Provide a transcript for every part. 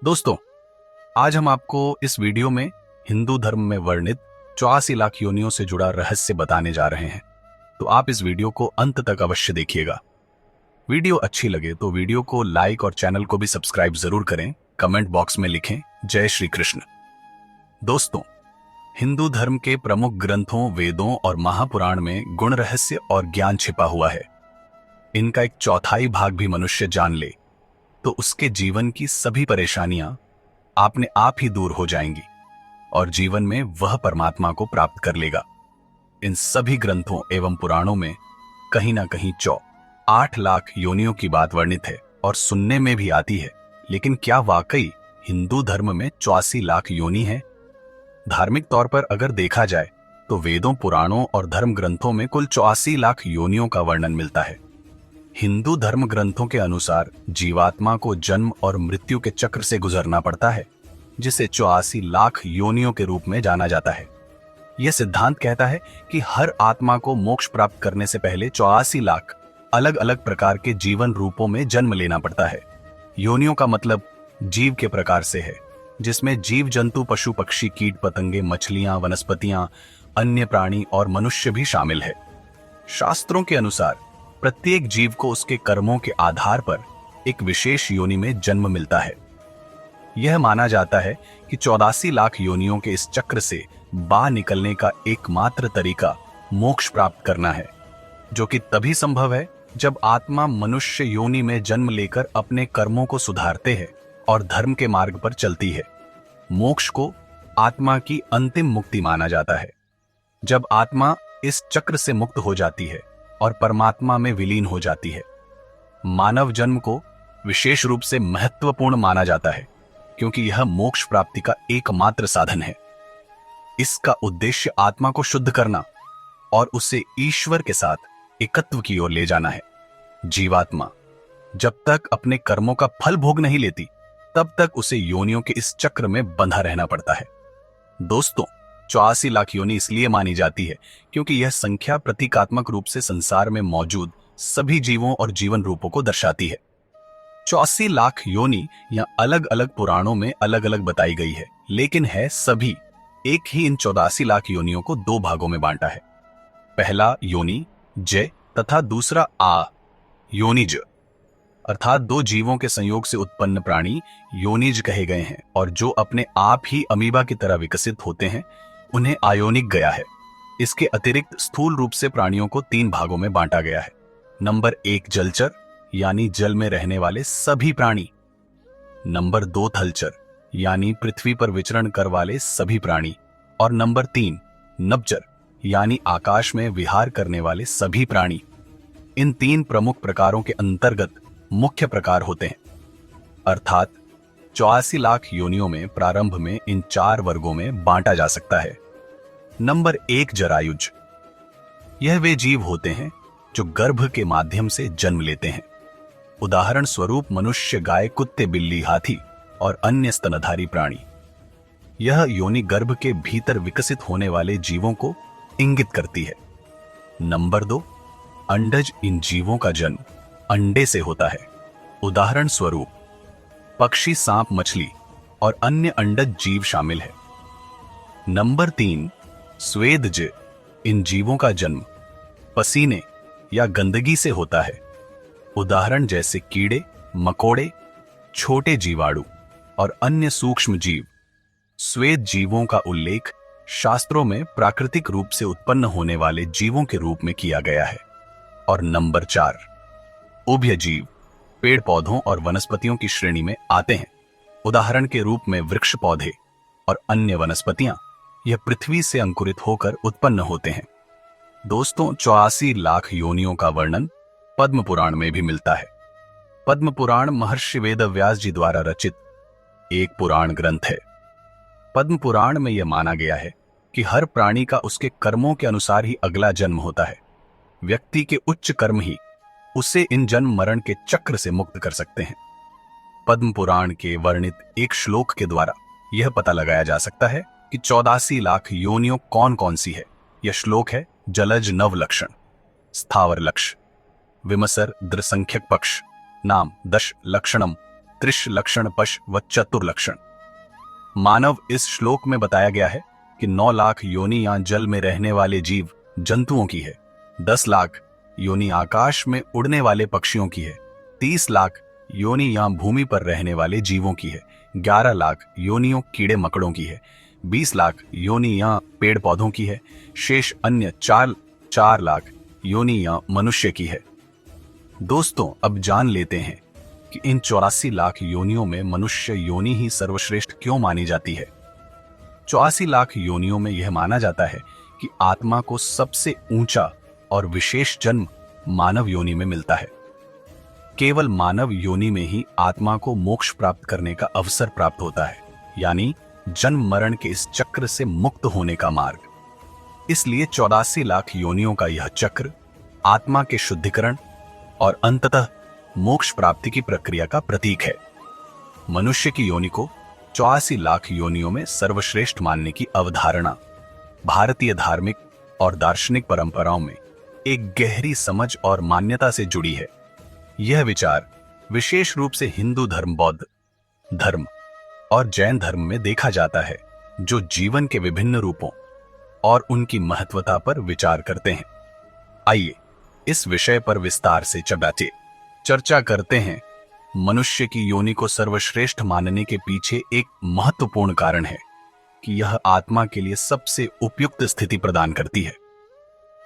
दोस्तों, आज हम आपको इस वीडियो में हिंदू धर्म में वर्णित 84 लाख योनियों से जुड़ा रहस्य बताने जा रहे हैं। तो आप इस वीडियो को अंत तक अवश्य देखिएगा। वीडियो अच्छी लगे तो वीडियो को लाइक और चैनल को भी सब्सक्राइब जरूर करें। कमेंट बॉक्स में लिखें जय श्री कृष्ण। दोस्तों, हिंदू धर्म के प्रमुख ग्रंथों, वेदों और महापुराण में गुण, रहस्य और ज्ञान छिपा हुआ है। इनका एक चौथाई भाग भी मनुष्य जान ले तो उसके जीवन की सभी परेशानियां आपने आप ही दूर हो जाएंगी और जीवन में वह परमात्मा को प्राप्त कर लेगा। इन सभी ग्रंथों एवं पुराणों में कहीं ना कहीं 8 लाख योनियों की बात वर्णित है और सुनने में भी आती है। लेकिन क्या वाकई हिंदू धर्म में 84 लाख योनि है? धार्मिक तौर पर अगर देखा जाए तो वेदों, पुराणों और धर्म ग्रंथों में कुल 84 लाख योनियों का वर्णन मिलता है। हिंदू धर्म ग्रंथों के अनुसार जीवात्मा को जन्म और मृत्यु के चक्र से गुजरना पड़ता है, जिसे 84 लाख योनियों के रूप में जाना जाता है। यह सिद्धांत कहता है कि हर आत्मा को मोक्ष प्राप्त करने से पहले 84 लाख अलग अलग प्रकार के जीवन रूपों में जन्म लेना पड़ता है। योनियों का मतलब जीव के प्रकार से है, जिसमें जीव जंतु, पशु पक्षी, कीट पतंगे, मछलियां, वनस्पतियां, अन्य प्राणी और मनुष्य भी शामिल है। शास्त्रों के अनुसार प्रत्येक जीव को उसके कर्मों के आधार पर एक विशेष योनि में जन्म मिलता है। यह माना जाता है कि 84 लाख योनियों के इस चक्र से बाहर निकलने का एकमात्र तरीका मोक्ष प्राप्त करना है, जो कि तभी संभव है जब आत्मा मनुष्य योनि में जन्म लेकर अपने कर्मों को सुधारते हैं और धर्म के मार्ग पर चलती है। मोक्ष को आत्मा की अंतिम मुक्ति माना जाता है। जब आत्मा इस चक्र से मुक्त हो जाती है और परमात्मा में विलीन हो जाती है। मानव जन्म को विशेष रूप से महत्वपूर्ण माना जाता है, क्योंकि यह मोक्ष प्राप्ति का एकमात्र साधन है। इसका उद्देश्य आत्मा को शुद्ध करना और उसे ईश्वर के साथ एकत्व की ओर ले जाना है। जीवात्मा जब तक अपने कर्मों का फल भोग नहीं लेती, तब तक उसे योनियों के इस चक्र में बंधा रहना पड़ता है। दोस्तों, 84 लाख योनि इसलिए मानी जाती है क्योंकि यह संख्या प्रतीकात्मक रूप से संसार में मौजूद सभी जीवों और जीवन रूपों को दर्शाती है। 84 लाख योनि या अलग अलग पुराणों में अलग अलग बताई गई है, लेकिन है सभी एक ही। इन 84 लाख योनियों को 2 भागों में बांटा है। पहला योनि जय तथा दूसरा आ योनिज, अर्थात 2 जीवों के संयोग से उत्पन्न प्राणी योनिज कहे गए हैं, और जो अपने आप ही अमीबा की तरह विकसित होते हैं उन्हें आयोनिक गया है। इसके अतिरिक्त स्थूल रूप से प्राणियों को 3 भागों में बांटा गया है। नंबर 1 जलचर, यानी जल में रहने वाले सभी प्राणी। नंबर 2 थलचर, यानी पृथ्वी पर विचरण कर वाले सभी प्राणी। और नंबर 3 नभचर, यानी आकाश में विहार करने वाले सभी प्राणी। इन 3 प्रमुख प्रकारों के अंतर्गत मुख्य प्रकार होते हैं। अर्थात 84 लाख योनियों में प्रारंभ में इन 4 वर्गों में बांटा जा सकता है। नंबर 1 जरायुज, यह वे जीव होते हैं जो गर्भ के माध्यम से जन्म लेते हैं। उदाहरण स्वरूप मनुष्य, गाय, कुत्ते, बिल्ली, हाथी और अन्य स्तनधारी प्राणी। यह योनि गर्भ के भीतर विकसित होने वाले जीवों को इंगित करती है। नंबर 2 अंडज, इन जीवों का जन्म अंडे से होता है। उदाहरण स्वरूप पक्षी, सांप, मछली और अन्य अंडज जीव शामिल है। नंबर 3 स्वेदज, इन जीवों का जन्म पसीने या गंदगी से होता है। उदाहरण जैसे कीड़े, मकोड़े, छोटे जीवाणु और अन्य सूक्ष्म जीव। स्वेद जीवों का उल्लेख शास्त्रों में प्राकृतिक रूप से उत्पन्न होने वाले जीवों के रूप में किया गया है। और नंबर 4 उभय जीव, पेड़ पौधों और वनस्पतियों की श्रेणी में आते हैं। उदाहरण के रूप में वृक्ष, पौधे और अन्य वनस्पतियां यह पृथ्वी से अंकुरित होकर उत्पन्न होते हैं। दोस्तों, 84 लाख योनियों का वर्णन पद्म पुराण में भी मिलता है। पद्म पुराण महर्षि वेदव्यास जी द्वारा रचित एक पुराण ग्रंथ है। पद्म पुराण में यह माना गया है कि हर प्राणी का उसके कर्मों के अनुसार ही अगला जन्म होता है। व्यक्ति के उच्च कर्म ही उसे इन जन्म मरण के चक्र से मुक्त कर सकते हैं। पद्म पुराण के वर्णित एक श्लोक के द्वारा यह पता लगाया जा सकता है कि 84 लाख योनियों कौन कौन सी है। यह श्लोक है जलज नव लक्षण, स्थावर लक्ष, विमसर द्रसंख्यक पक्ष, नाम दश लक्षणम, त्रिश लक्षण पश व चतुर्लक्षण। मानव इस श्लोक में बताया गया है कि 9 लाख योनि या जल में रहने वाले जीव जंतुओं की है, 10 लाख योनि आकाश में उड़ने वाले पक्षियों की है, 30 लाख योनि या भूमि पर रहने वाले जीवों की है, 11 लाख योनियों कीड़े मकड़ों की है, 20 लाख योनि या पेड़ पौधों की है, शेष अन्य 4 लाख योनि या मनुष्य की है। दोस्तों, अब जान लेते हैं कि इन 84 लाख योनियों में मनुष्य योनि ही सर्वश्रेष्ठ क्यों मानी जाती है। 84 लाख योनियों में यह माना जाता है कि आत्मा को सबसे ऊंचा और विशेष जन्म मानव योनि में मिलता है। केवल मानव योनि में ही आत्मा को मोक्ष प्राप्त करने का अवसर प्राप्त होता है, यानी जन्म मरण के इस चक्र से मुक्त होने का मार्ग। इसलिए 84 लाख योनियों का यह चक्र आत्मा के शुद्धिकरण और अंततः मोक्ष प्राप्ति की प्रक्रिया का प्रतीक है। मनुष्य की योनि को 84 लाख योनियों में सर्वश्रेष्ठ मानने की अवधारणा भारतीय धार्मिक और दार्शनिक परंपराओं में एक गहरी समझ और मान्यता से जुड़ी है। यह विचार विशेष रूप से हिंदू धर्म, बौद्ध धर्म और जैन धर्म में देखा जाता है, जो जीवन के विभिन्न रूपों और उनकी महत्वता पर विचार करते हैं। आइए इस विषय पर विस्तार से चर्चा करते हैं। मनुष्य की योनि को सर्वश्रेष्ठ मानने के पीछे एक महत्वपूर्ण कारण है कि यह आत्मा के लिए सबसे उपयुक्त स्थिति प्रदान करती है।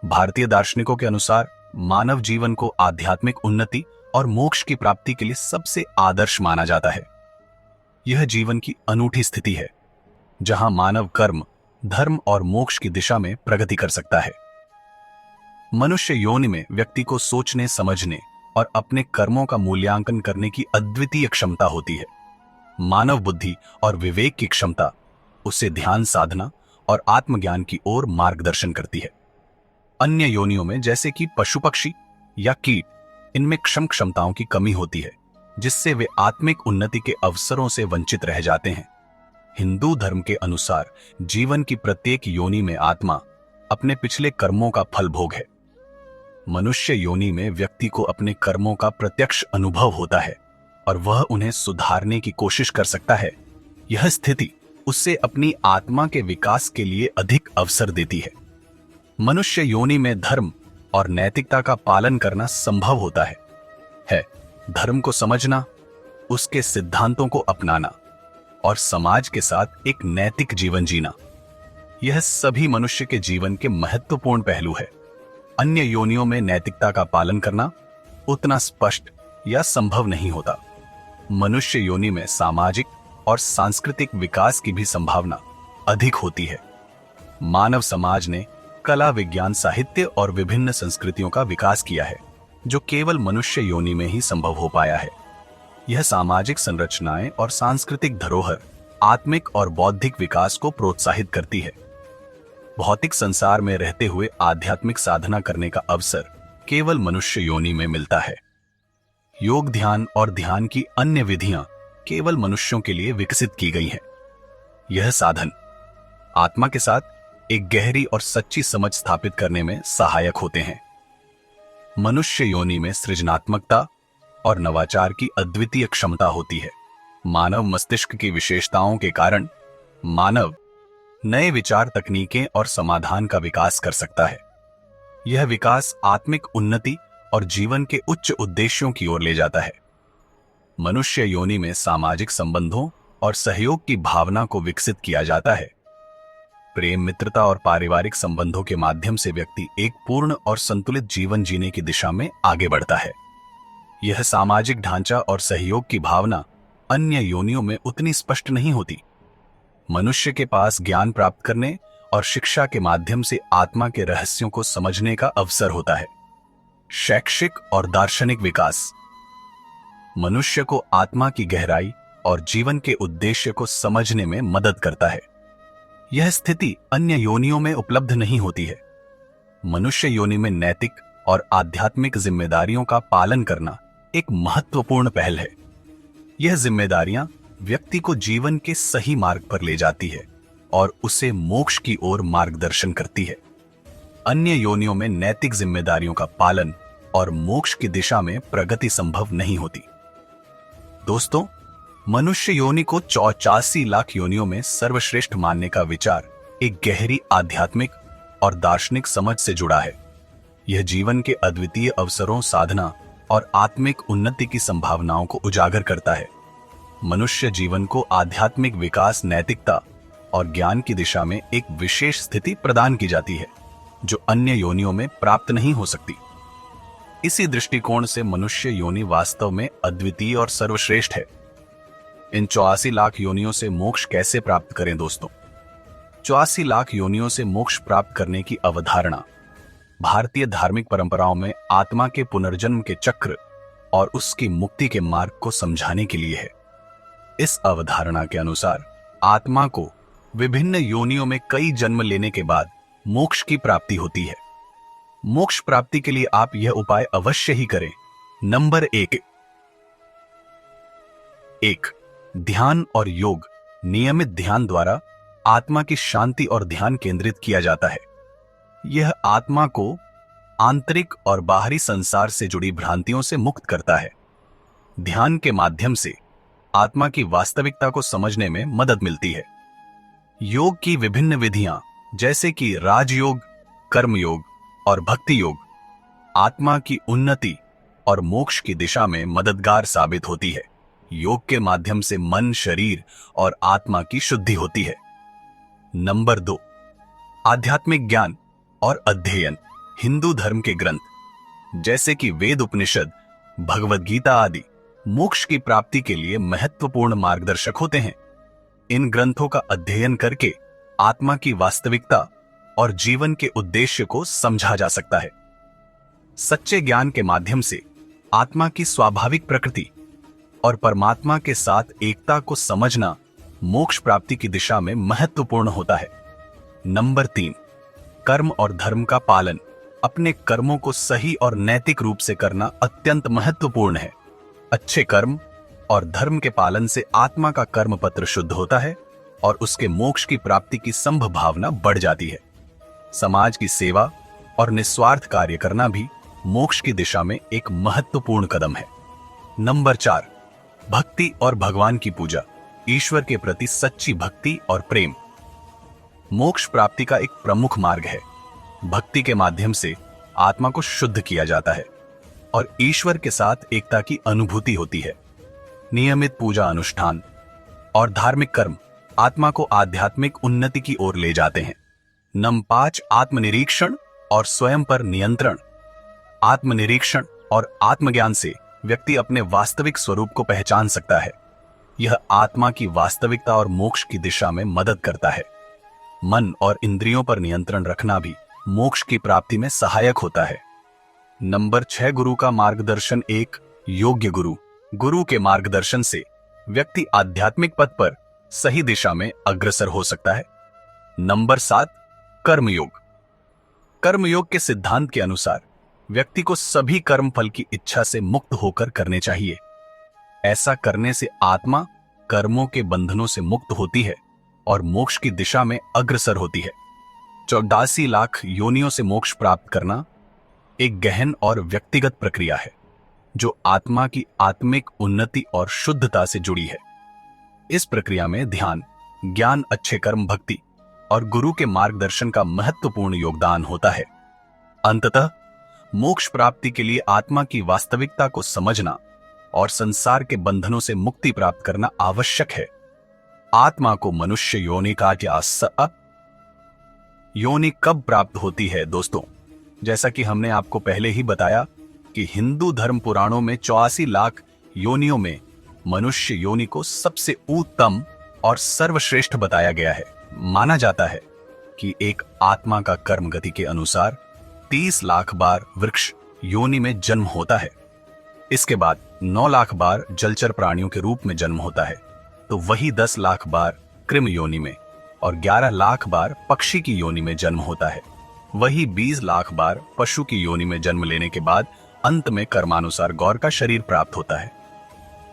भारतीय दार्शनिकों के अनुसार मानव जीवन को आध्यात्मिक उन्नति और मोक्ष की प्राप्ति के लिए सबसे आदर्श माना जाता है। यह जीवन की अनूठी स्थिति है जहां मानव कर्म, धर्म और मोक्ष की दिशा में प्रगति कर सकता है। मनुष्य योनि में व्यक्ति को सोचने, समझने और अपने कर्मों का मूल्यांकन करने की अद्वितीय क्षमता होती है। मानव बुद्धि और विवेक की क्षमता उसे ध्यान साधना और आत्मज्ञान की ओर मार्गदर्शन करती है। अन्य योनियों में जैसे कि पशु पक्षी या कीट, इनमें क्षमताओं की कमी होती है, जिससे वे आत्मिक उन्नति के अवसरों से वंचित रह जाते हैं। हिंदू धर्म के अनुसार जीवन की प्रत्येक योनि में आत्मा अपने पिछले कर्मों का फल भोग है। मनुष्य योनि में व्यक्ति को अपने कर्मों का प्रत्यक्ष अनुभव होता है और वह उन्हें सुधारने की कोशिश कर सकता है। यह स्थिति उससे अपनी आत्मा के विकास के लिए अधिक अवसर देती है। मनुष्य योनि में धर्म और नैतिकता का पालन करना संभव होता है। धर्म को समझना, उसके सिद्धांतों को अपनाना और समाज के साथ एक नैतिक जीवन जीना, यह सभी मनुष्य के जीवन के महत्वपूर्ण पहलू है। अन्य योनियों में नैतिकता का पालन करना उतना स्पष्ट या संभव नहीं होता। मनुष्य योनि में सामाजिक और सांस्कृतिक विकास की भी संभावना अधिक होती है। मानव समाज ने कला, विज्ञान, साहित्य और विभिन्न संस्कृतियों का विकास किया है, जो केवल मनुष्य योनि में ही संभव हो पाया है। यह सामाजिक संरचनाएं और सांस्कृतिक धरोहर आत्मिक और बौद्धिक विकास को प्रोत्साहित करती है। भौतिक संसार में रहते हुए आध्यात्मिक साधना करने का अवसर केवल मनुष्य योनि में मिलता है। योग, ध्यान और ध्यान की अन्य विधियां केवल मनुष्यों के लिए विकसित की गई हैं। यह साधन आत्मा के साथ एक गहरी और सच्ची समझ स्थापित करने में सहायक होते हैं। मनुष्य योनि में सृजनात्मकता और नवाचार की अद्वितीय क्षमता होती है। मानव मस्तिष्क की विशेषताओं के कारण मानव नए विचार, तकनीकें और समाधान का विकास कर सकता है। यह विकास आत्मिक उन्नति और जीवन के उच्च उद्देश्यों की ओर ले जाता है। मनुष्य योनि में सामाजिक संबंधों और सहयोग की भावना को विकसित किया जाता है। प्रेम, मित्रता और पारिवारिक संबंधों के माध्यम से व्यक्ति एक पूर्ण और संतुलित जीवन जीने की दिशा में आगे बढ़ता है। यह सामाजिक ढांचा और सहयोग की भावना अन्य योनियों में उतनी स्पष्ट नहीं होती। मनुष्य के पास ज्ञान प्राप्त करने और शिक्षा के माध्यम से आत्मा के रहस्यों को समझने का अवसर होता है। शैक्षिक और दार्शनिक विकास मनुष्य को आत्मा की गहराई और जीवन के उद्देश्य को समझने में मदद करता है। यह स्थिति अन्य योनियों में उपलब्ध नहीं होती है। मनुष्य योनि में नैतिक और आध्यात्मिक जिम्मेदारियों का पालन करना एक महत्वपूर्ण पहल है। यह जिम्मेदारियां व्यक्ति को जीवन के सही मार्ग पर ले जाती है और उसे मोक्ष की ओर मार्गदर्शन करती है। अन्य योनियों में नैतिक जिम्मेदारियों का पालन और मोक्ष की दिशा में प्रगति संभव नहीं होती। दोस्तों, मनुष्य योनि को 84 लाख योनियों में सर्वश्रेष्ठ मानने का विचार एक गहरी आध्यात्मिक और दार्शनिक समझ से जुड़ा है। यह जीवन के अद्वितीय अवसरों, साधना और आत्मिक उन्नति की संभावनाओं को उजागर करता है। मनुष्य जीवन को आध्यात्मिक विकास, नैतिकता और ज्ञान की दिशा में एक विशेष स्थिति प्रदान की जाती है जो अन्य योनियों में प्राप्त नहीं हो सकती। इसी दृष्टिकोण से मनुष्य योनि वास्तव में अद्वितीय और सर्वश्रेष्ठ है। इन 84 लाख योनियों से मोक्ष कैसे प्राप्त करें दोस्तों? 84 लाख योनियों से मोक्ष प्राप्त करने की अवधारणा भारतीय धार्मिक परंपराओं में आत्मा के पुनर्जन्म के चक्र और उसकी मुक्ति के मार्ग को समझाने के लिए है। इस अवधारणा के अनुसार आत्मा को विभिन्न योनियों में कई जन्म लेने के बाद मोक्ष की प्राप्ति होती है। मोक्ष प्राप्ति के लिए आप यह उपाय अवश्य ही करें। नंबर 1, ध्यान और योग। नियमित ध्यान द्वारा आत्मा की शांति और ध्यान केंद्रित किया जाता है। यह आत्मा को आंतरिक और बाहरी संसार से जुड़ी भ्रांतियों से मुक्त करता है। ध्यान के माध्यम से आत्मा की वास्तविकता को समझने में मदद मिलती है। योग की विभिन्न विधियां जैसे कि राजयोग, कर्मयोग और भक्ति योग आत्मा की उन्नति और मोक्ष की दिशा में मददगार साबित होती है। योग के माध्यम से मन, शरीर और आत्मा की शुद्धि होती है। नंबर 2, आध्यात्मिक ज्ञान और अध्ययन। हिंदू धर्म के ग्रंथ जैसे कि वेद, उपनिषद, भगवद गीता आदि मोक्ष की प्राप्ति के लिए महत्वपूर्ण मार्गदर्शक होते हैं। इन ग्रंथों का अध्ययन करके आत्मा की वास्तविकता और जीवन के उद्देश्य को समझा जा सकता है। सच्चे ज्ञान के माध्यम से आत्मा की स्वाभाविक प्रकृति और परमात्मा के साथ एकता को समझना मोक्ष प्राप्ति की दिशा में महत्वपूर्ण होता है। नंबर 3, कर्म और धर्म का पालन। अपने कर्मों को सही और नैतिक रूप से करना अत्यंत महत्वपूर्ण है। अच्छे कर्म और धर्म के पालन से आत्मा का कर्म पत्र शुद्ध होता है और उसके मोक्ष की प्राप्ति की संभावना बढ़ जाती है। समाज की सेवा और निस्वार्थ कार्य करना भी मोक्ष की दिशा में एक महत्वपूर्ण कदम है। नंबर 4, भक्ति और भगवान की पूजा। ईश्वर के प्रति सच्ची भक्ति और प्रेम मोक्ष प्राप्ति का एक प्रमुख मार्ग है। भक्ति के माध्यम से आत्मा को शुद्ध किया जाता है और ईश्वर के साथ एकता की अनुभूति होती है। नियमित पूजा अनुष्ठान और धार्मिक कर्म आत्मा को आध्यात्मिक उन्नति की ओर ले जाते हैं। नंबर 5, आत्मनिरीक्षण और स्वयं पर नियंत्रण। आत्मनिरीक्षण और आत्मज्ञान से व्यक्ति अपने वास्तविक स्वरूप को पहचान सकता है। यह आत्मा की वास्तविकता और मोक्ष की दिशा में मदद करता है। मन और इंद्रियों पर नियंत्रण रखना भी मोक्ष की प्राप्ति में सहायक होता है। नंबर 6, गुरु का मार्गदर्शन। एक योग्य गुरु। गुरु के मार्गदर्शन से व्यक्ति आध्यात्मिक पथ पर सही दिशा में अग्रसर हो सकता है। नंबर 7, कर्मयोग। कर्मयोग के सिद्धांत के अनुसार व्यक्ति को सभी कर्म फल की इच्छा से मुक्त होकर करने चाहिए। ऐसा करने से आत्मा कर्मों के बंधनों से मुक्त होती है और मोक्ष की दिशा में अग्रसर होती है। 84 लाख योनियों से मोक्ष प्राप्त करना एक गहन और व्यक्तिगत प्रक्रिया है जो आत्मा की आत्मिक उन्नति और शुद्धता से जुड़ी है। इस प्रक्रिया में ध्यान, ज्ञान, अच्छे कर्म, भक्ति और गुरु के मार्गदर्शन का महत्वपूर्ण योगदान होता है। अंततः मोक्ष प्राप्ति के लिए आत्मा की वास्तविकता को समझना और संसार के बंधनों से मुक्ति प्राप्त करना आवश्यक है। आत्मा को मनुष्य योनि का योनि कब प्राप्त होती है दोस्तों? जैसा कि हमने आपको पहले ही बताया कि हिंदू धर्म पुराणों में 84 लाख योनियों में मनुष्य योनि को सबसे उत्तम और सर्वश्रेष्ठ बताया गया है। माना जाता है कि एक आत्मा का कर्म गति के अनुसार 30 लाख बार वृक्ष योनि में जन्म होता है। इसके बाद 9 लाख बार जलचर प्राणियों के रूप में जन्म होता है, तो वही 10 लाख बार कृमि योनि में और 11 लाख बार पक्षी की योनि में जन्म होता है। वही 20 लाख बार पशु की योनि में जन्म लेने के बाद अंत में कर्मानुसार गौर का शरीर प्राप्त होता है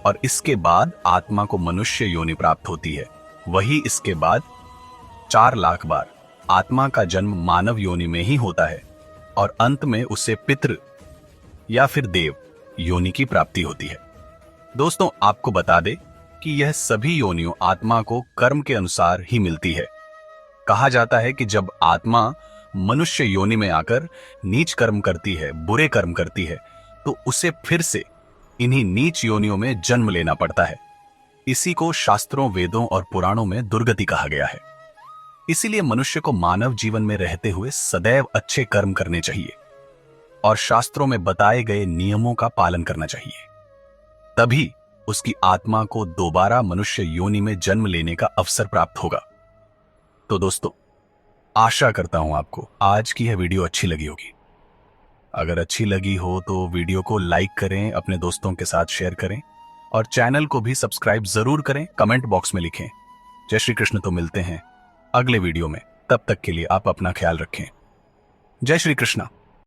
और इसके बाद आत्मा को मनुष्य योनि प्राप्त होती है। वही इसके बाद 4 लाख बार आत्मा का जन्म मानव योनि में ही होता है और अंत में उसे पितृ या फिर देव योनि की प्राप्ति होती है। दोस्तों, आपको बता दें कि यह सभी योनियों आत्मा को कर्म के अनुसार ही मिलती है। कहा जाता है कि जब आत्मा मनुष्य योनि में आकर नीच कर्म करती है, बुरे कर्म करती है, तो उसे फिर से इन्हीं नीच योनियों में जन्म लेना पड़ता है। इसी को शास्त्रों, वेदों और पुराणों में दुर्गति कहा गया है। इसीलिए मनुष्य को मानव जीवन में रहते हुए सदैव अच्छे कर्म करने चाहिए और शास्त्रों में बताए गए नियमों का पालन करना चाहिए। तभी उसकी आत्मा को दोबारा मनुष्य योनि में जन्म लेने का अवसर प्राप्त होगा। तो दोस्तों, आशा करता हूं आपको आज की यह वीडियो अच्छी लगी होगी। अगर अच्छी लगी हो तो वीडियो को लाइक करें, अपने दोस्तों के साथ शेयर करें और चैनल को भी सब्सक्राइब जरूर करें। कमेंट बॉक्स में लिखें जय श्री कृष्ण। तो मिलते हैं अगले वीडियो में, तब तक के लिए आप अपना ख्याल रखें। जय श्री कृष्ण।